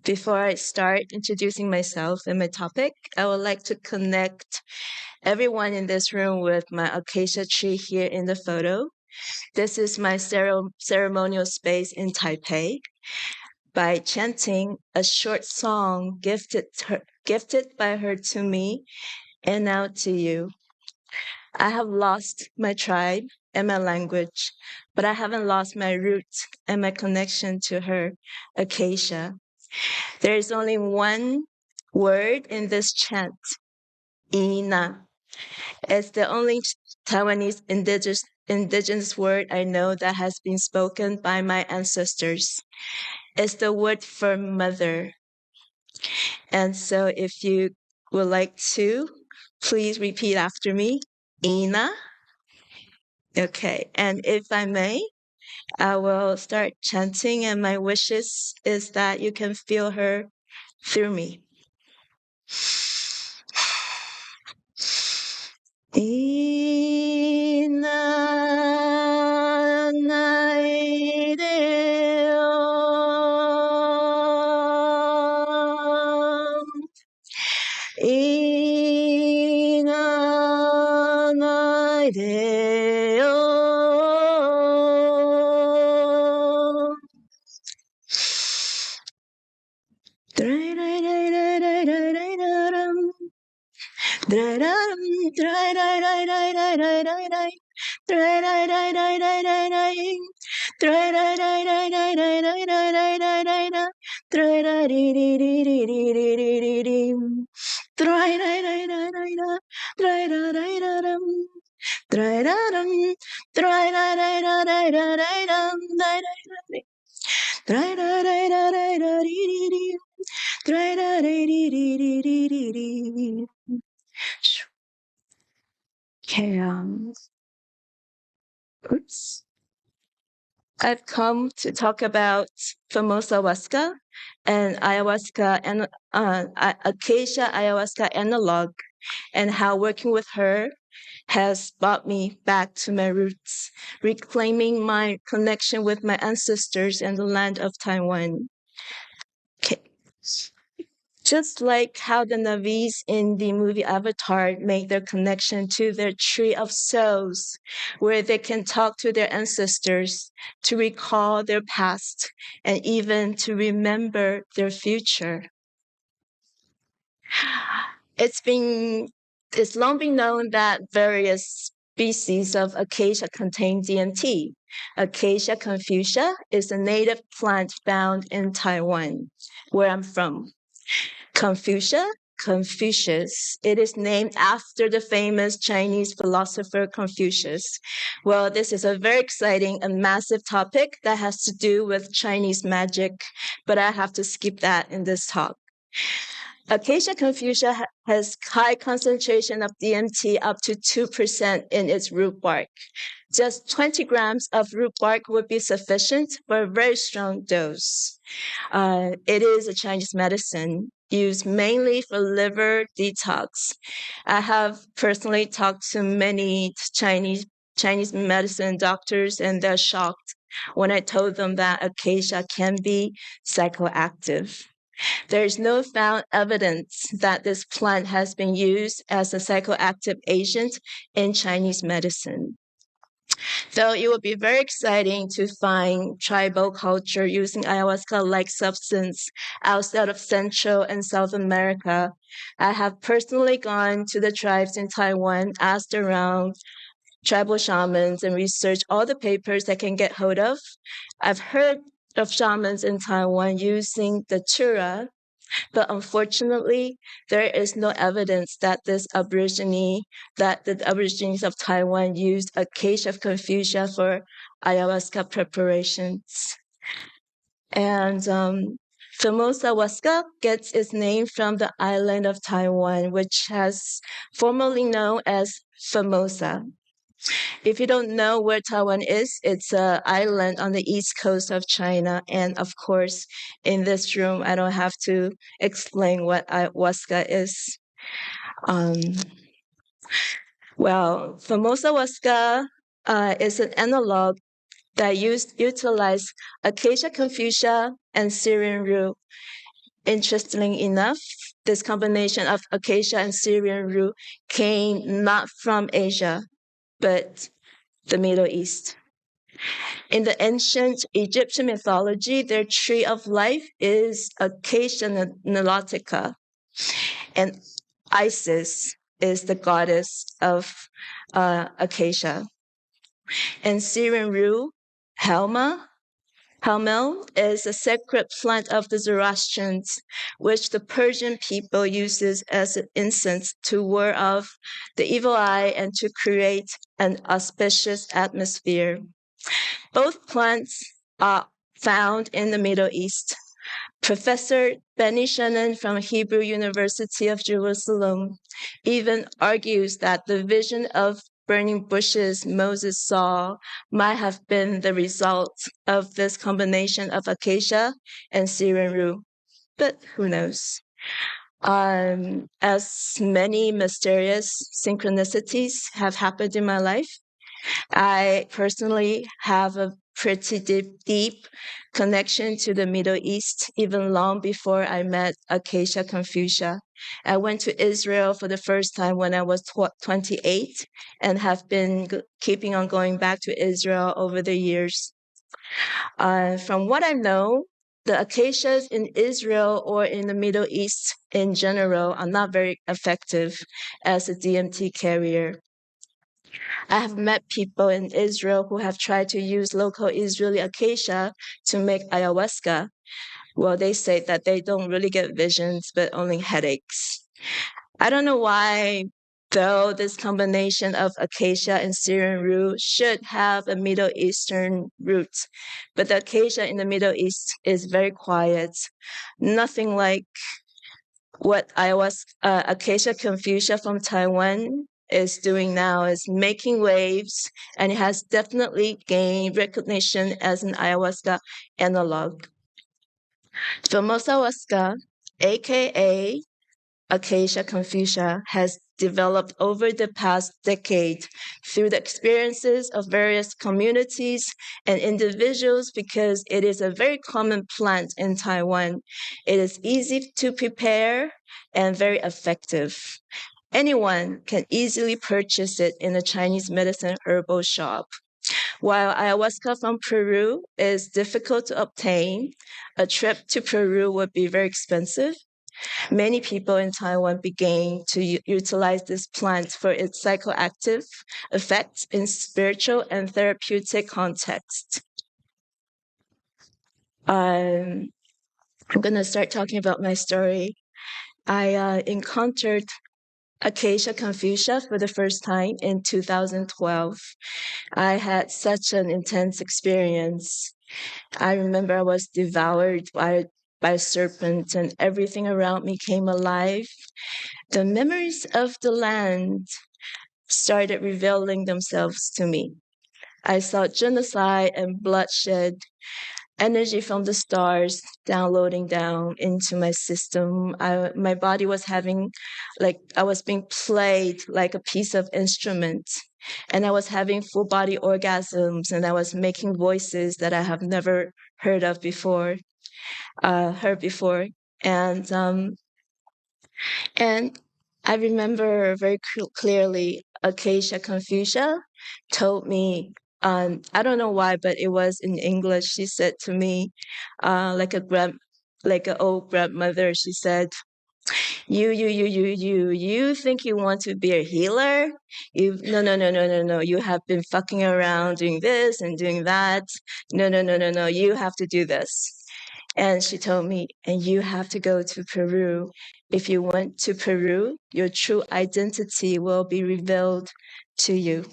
Before I start introducing myself and my topic, I would like to connect everyone in this room with my acacia tree here in the photo. This is my ceremonial space in Taipei. By chanting a short song gifted by her to me and now to you. I have lost my tribe and my language, but I haven't lost my roots and my connection to her, Acacia. There is only one word in this chant, Ina. It's the only Taiwanese indigenous word I know that has been spoken by my ancestors. It's the word for mother. And so if you would like to, please repeat after me, Ina. Okay, and if I may, I will start chanting, and my wishes is that you can feel her through me. Ina naideo, Ina naideo. Okay, oops. I've come to talk about Famosa Huasca and ayahuasca and Acacia ayahuasca analog, and how working with her has brought me back to my roots, reclaiming my connection with my ancestors and the land of Taiwan. Okay. Just like how the Navis in the movie Avatar make their connection to their tree of souls, where they can talk to their ancestors to recall their past and even to remember their future. It's long been known that various species of acacia contain DMT. Acacia confusa is a native plant found in Taiwan, where I'm from. Confucius. It is named after the famous Chinese philosopher Confucius. Well, this is a very exciting and massive topic that has to do with Chinese magic, but I have to skip that in this talk. Acacia confusa has high concentration of DMT, up to 2% in its root bark. Just 20 grams of root bark would be sufficient for a very strong dose. It is a Chinese medicine used mainly for liver detox. I have personally talked to many Chinese medicine doctors, and they're shocked when I told them that acacia can be psychoactive. There is no found evidence that this plant has been used as a psychoactive agent in Chinese medicine. So it would be very exciting to find tribal culture using ayahuasca-like substance outside of Central and South America. I have personally gone to the tribes in Taiwan, asked around tribal shamans, and researched all the papers I can get hold of. I've heard of shamans in Taiwan using the chura, but unfortunately, there is no evidence that the Aborigines of Taiwan used acacia confusa for ayahuasca preparations. And Famosa Huasca gets its name from the island of Taiwan, which has formerly known as Formosa. If you don't know where Taiwan is, it's an island on the east coast of China. And of course, in this room, I don't have to explain what ayahuasca is. Well, Formosa Huasca is an analog that utilize Acacia confusa and Syrian root. Interestingly enough, this combination of Acacia and Syrian root came not from Asia, but the Middle East. In the ancient Egyptian mythology, their tree of life is Acacia nilotica, and Isis is the goddess of Acacia. And Syrian rue, Helmel is a sacred plant of the Zoroastrians, which the Persian people uses as an incense to ward off the evil eye and to create an auspicious atmosphere. Both plants are found in the Middle East. Professor Benny Shannon from Hebrew University of Jerusalem even argues that the vision of burning bushes Moses saw might have been the result of this combination of acacia and Syrian rue, but who knows? As many mysterious synchronicities have happened in my life, I personally have a pretty deep connection to the Middle East, even long before I met Acacia confusa. I went to Israel for the first time when I was 28 and have been keeping on going back to Israel over the years. From what I know, the acacias in Israel or in the Middle East in general are not very effective as a DMT carrier. I have met people in Israel who have tried to use local Israeli acacia to make ayahuasca. Well, they say that they don't really get visions, but only headaches. I don't know why, though, this combination of acacia and Syrian root should have a Middle Eastern root, but the acacia in the Middle East is very quiet, nothing like what Acacia confusa from Taiwan is doing now is making waves, and it has definitely gained recognition as an ayahuasca analog. Formosa Huasca, aka Acacia confusa, has developed over the past decade through the experiences of various communities and individuals because it is a very common plant in Taiwan. It is easy to prepare and very effective. Anyone can easily purchase it in a Chinese medicine herbal shop. While ayahuasca from Peru is difficult to obtain, a trip to Peru would be very expensive. Many people in Taiwan began to utilize this plant for its psychoactive effects in spiritual and therapeutic contexts. I'm going to start talking about my story. I encountered Acacia confusa for the first time in 2012. I had such an intense experience. I remember I was devoured by a serpent and everything around me came alive. The memories of the land started revealing themselves to me. I saw genocide and bloodshed, energy from the stars downloading down into my system. My body was having, I was being played like a piece of instrument. And I was having full body orgasms, and I was making voices that I have never heard before. And I remember very clearly Acacia confusa told me, I don't know why, but it was in English. She said to me, like an old grandmother, she said, you think you want to be a healer? No. You have been fucking around doing this and doing that. No. You have to do this. And she told me, and you have to go to Peru. If you went to Peru, your true identity will be revealed to you.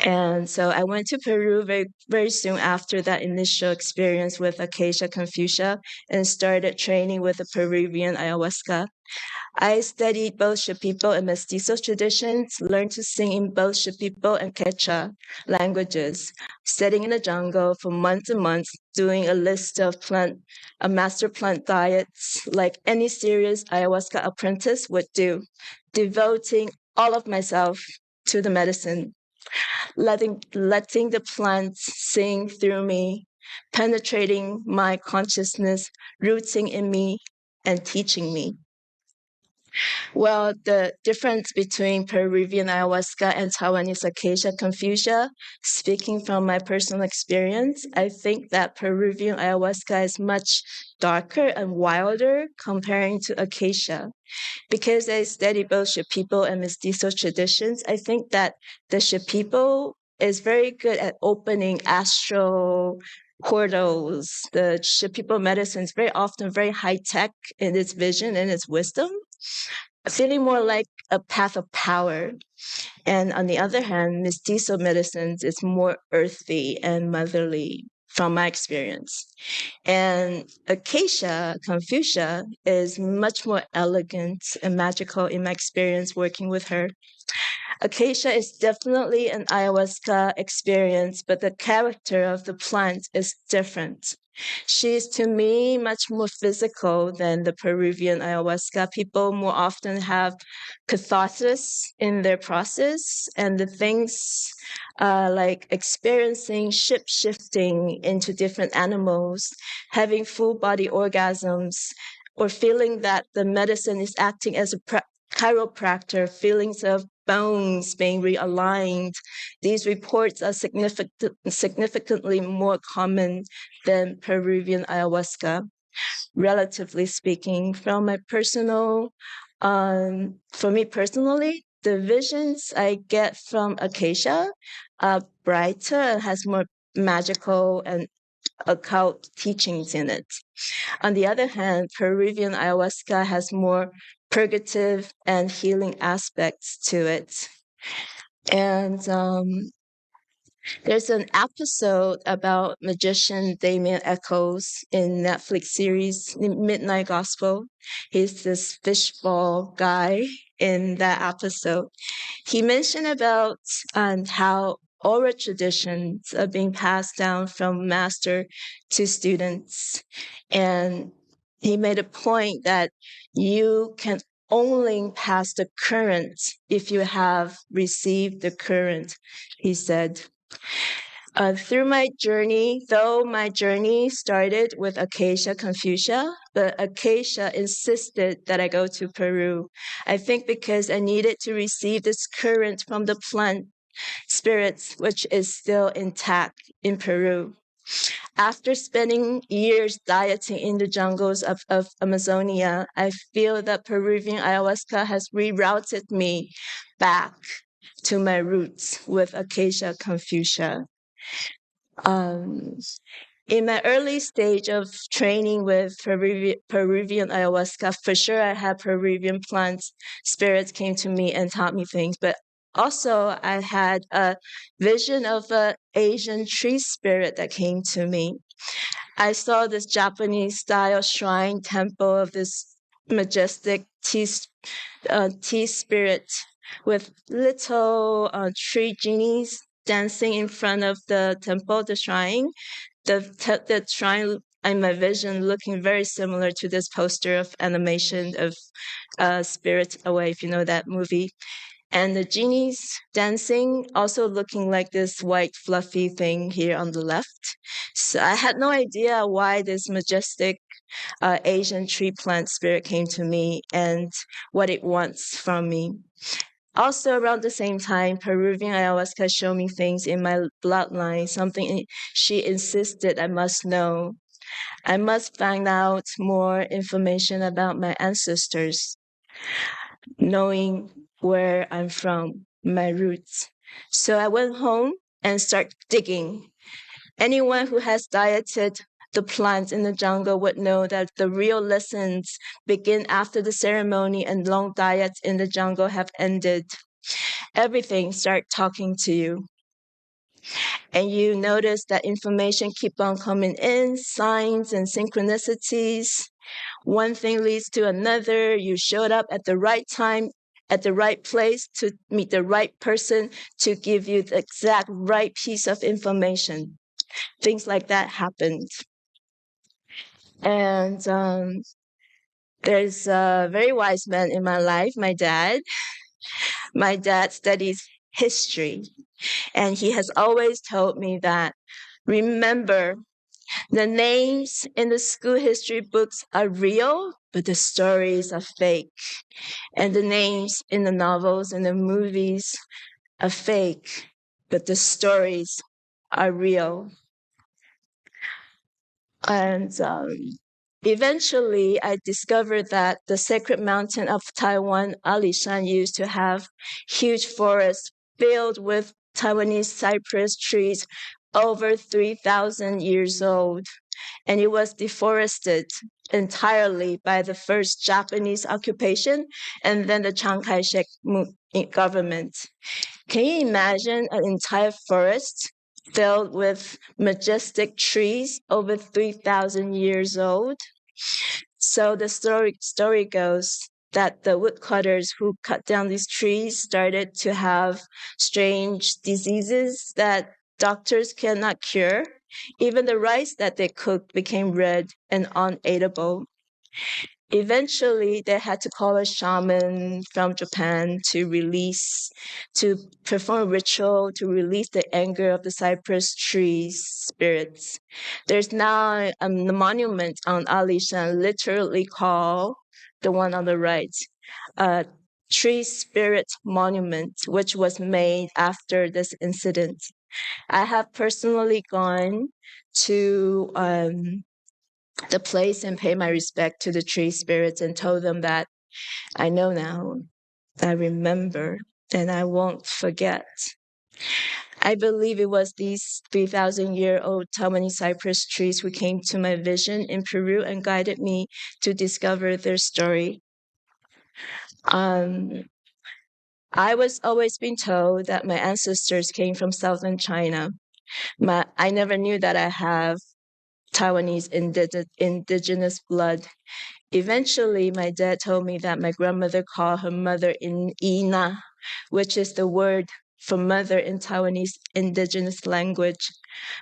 And so I went to Peru very, very soon after that initial experience with Acacia confusa and started training with the Peruvian ayahuasca. I studied both Shipibo and Mestizo traditions, learned to sing in both Shipibo and Quechua languages, sitting in the jungle for months and months, doing a list of master plant diets like any serious ayahuasca apprentice would do, devoting all of myself to the medicine, letting the plants sing through me, penetrating my consciousness, rooting in me, and teaching me. Well, the difference between Peruvian ayahuasca and Taiwanese Acacia confusa, speaking from my personal experience, I think that Peruvian ayahuasca is much darker and wilder comparing to Acacia. Because I study both Shipibo and Mestizo traditions, I think that the Shipibo is very good at opening astral portals. The Shipibo medicine is very often very high-tech in its vision and its wisdom, feeling more like a path of power. And on the other hand, Mestizo medicines is more earthy and motherly from my experience. And Acacia, confusa, is much more elegant and magical in my experience working with her. Acacia is definitely an ayahuasca experience, but the character of the plant is different. She is, to me, much more physical than the Peruvian ayahuasca. People more often have catharsis in their process, and the things like experiencing shifting into different animals, having full body orgasms, or feeling that the medicine is acting as a chiropractor, feelings of bones being realigned. These reports are significantly more common than Peruvian ayahuasca, relatively speaking. For me personally, the visions I get from Acacia are brighter and has more magical and occult teachings in it. On the other hand, Peruvian ayahuasca has more purgative and healing aspects to it. And there's an episode about magician Damien Echoes in Netflix series Midnight Gospel. He's this fishbowl guy in that episode. He mentioned about how oral traditions are being passed down from master to students. And he made a point that you can only pass the current if you have received the current, he said. Through my journey, though my journey started with Acacia confusa, but Acacia insisted that I go to Peru. I think because I needed to receive this current from the plant spirits, which is still intact in Peru. After spending years dieting in the jungles of Amazonia, I feel that Peruvian ayahuasca has rerouted me back to my roots with Acacia confusa. In my early stage of training with Peruvian ayahuasca, for sure I had Peruvian plants, spirits came to me and taught me things, but also I had a vision of an Asian tree spirit that came to me. I saw this Japanese style shrine temple of this majestic tea spirit with little tree genies dancing in front of the temple, the shrine. The shrine in my vision looking very similar to this poster of animation of Spirited Away, if you know that movie. And the genies dancing also looking like this white fluffy thing here on the left. So I had no idea why this majestic Asian tree plant spirit came to me and what it wants from me. Also, around the same time, Peruvian ayahuasca showed me things in my bloodline, something she insisted I must know. I must find out more information about my ancestors, knowing where I'm from, my roots. So I went home and started digging. Anyone who has dieted the plants in the jungle would know that the real lessons begin after the ceremony and long diets in the jungle have ended. Everything starts talking to you. And you notice that information keep on coming in, signs and synchronicities. One thing leads to another. You showed up at the right time, at the right place to meet the right person to give you the exact right piece of information. Things like that happened. And there's a very wise man in my life, my dad. My dad studies history, and he has always told me that, remember, the names in the school history books are real, but the stories are fake. And the names in the novels and the movies are fake, but the stories are real. And eventually, I discovered that the sacred mountain of Taiwan, Alishan, used to have huge forests filled with Taiwanese cypress trees over 3,000 years old. And it was deforested entirely by the first Japanese occupation and then the Chiang Kai-shek government. Can you imagine an entire forest filled with majestic trees over 3,000 years old? So the story goes that the woodcutters who cut down these trees started to have strange diseases that doctors cannot cure. Even the rice that they cooked became red and uneatable. Eventually, they had to call a shaman from Japan to perform a ritual to release the anger of the cypress trees spirits. There's now a monument on Alishan, literally called the one on the right, a tree spirit monument, which was made after this incident. I have personally gone to the place and pay my respect to the tree spirits and told them that I know now, I remember, and I won't forget. I believe it was these 3,000-year-old Taiwanese cypress trees who came to my vision in Peru and guided me to discover their story. I was always been told that my ancestors came from southern China. I never knew that I have Taiwanese indigenous blood. Eventually, my dad told me that my grandmother called her mother in Ina, which is the word for mother in Taiwanese indigenous language.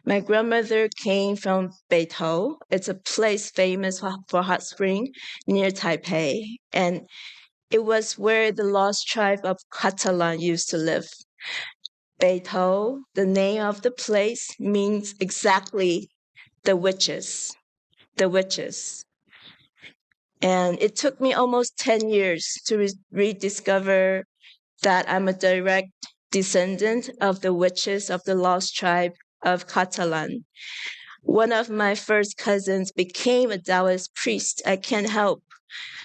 My grandmother came from Beitou. It's a place famous for hot spring near Taipei. And it was where the lost tribe of Catalan used to live. Beitou, the name of the place, means exactly the witches. The witches. And it took me almost 10 years to rediscover that I'm a direct descendant of the witches of the lost tribe of Catalan. One of my first cousins became a Taoist priest. I can't help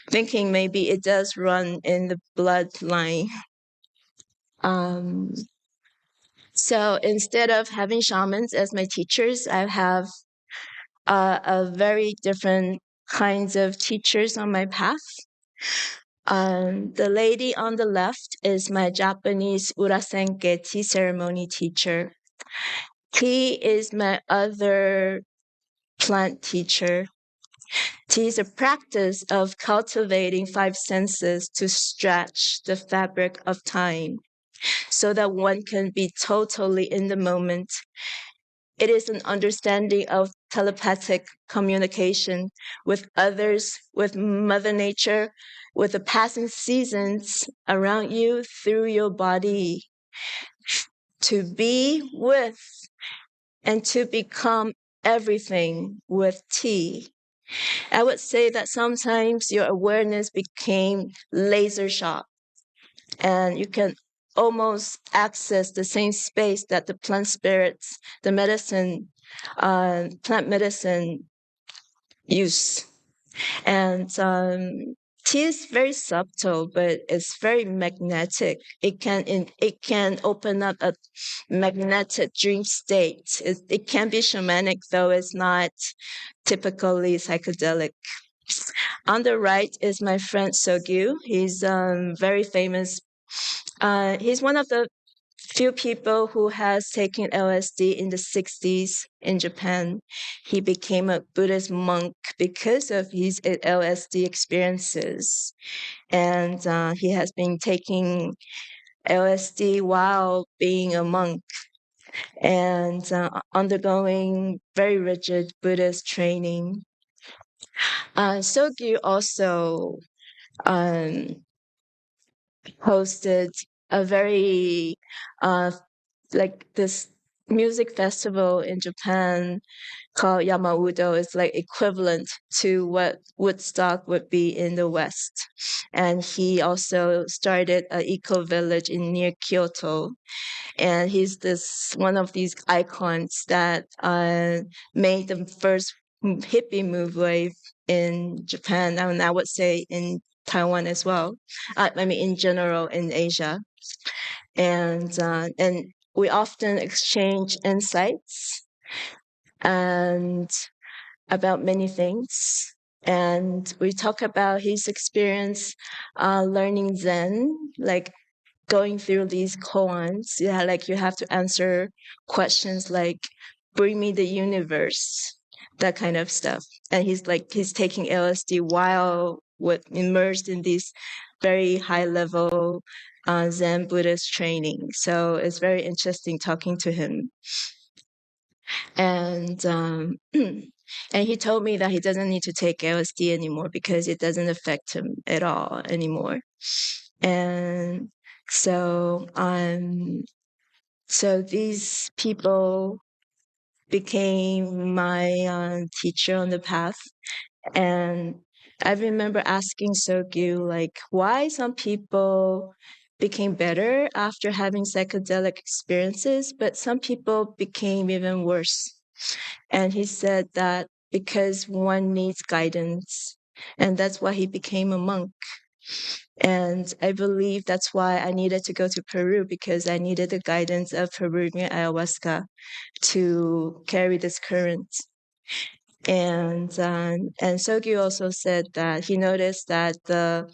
thinking maybe it does run in the bloodline. So instead of having shamans as my teachers, I have a very different kinds of teachers on my path. The lady on the left is my Japanese urasenke tea ceremony teacher. Tea is my other plant teacher. Tea is a practice of cultivating 5 senses to stretch the fabric of time so that one can be totally in the moment. It is an understanding of telepathic communication with others, with Mother Nature, with the passing seasons around you through your body. To be with and to become everything with tea. I would say that sometimes your awareness became laser sharp and you can almost access the same space that the plant spirits, the medicine, plant medicine use. And tea is very subtle, but it's very magnetic. It can open up a magnetic dream state. It can be shamanic, though it's not typically psychedelic. On the right is my friend Sogyu. He's very famous. He's one of the few people who has taken LSD in the 60s in Japan. He became a Buddhist monk because of his LSD experiences. And he has been taking LSD while being a monk and undergoing very rigid Buddhist training. Sogyu also hosted a very like this music festival in Japan called Yamaudo. Is like equivalent to what Woodstock would be in the West. And he also started an eco village in near Kyoto. And he's one of these icons that made the first hippie move wave in Japan, and I would say in Taiwan as well. I mean, in general, in Asia. And we often exchange insights and about many things. And we talk about his experience learning Zen, like going through these koans. Yeah, like you have to answer questions like, bring me the universe, that kind of stuff. And he's taking LSD while immersed in these very high level Zen Buddhist training. So it's very interesting talking to him. And and he told me that he doesn't need to take LSD anymore because it doesn't affect him at all anymore. And so so these people became my teacher on the path. And I remember asking Sogyu, like, why some people became better after having psychedelic experiences, but some people became even worse. And he said that because one needs guidance, and that's why he became a monk. And I believe that's why I needed to go to Peru, because I needed the guidance of Peruvian ayahuasca to carry this current. And Sogyu also said that he noticed that the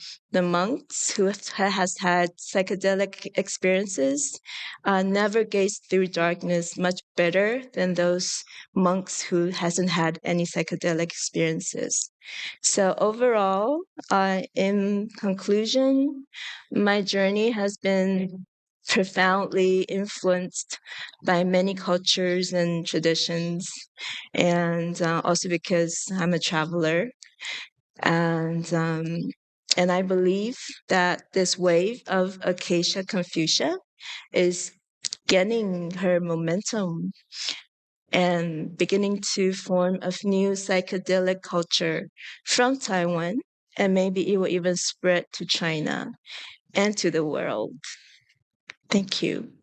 monks who has had psychedelic experiences never gaze through darkness much better than those monks who hasn't had any psychedelic experiences. So overall, in conclusion, my journey has been profoundly influenced by many cultures and traditions, and also because I'm a traveler, and I believe that this wave of Acacia confusa is getting her momentum and beginning to form a new psychedelic culture from Taiwan, and maybe it will even spread to China and to the world. Thank you.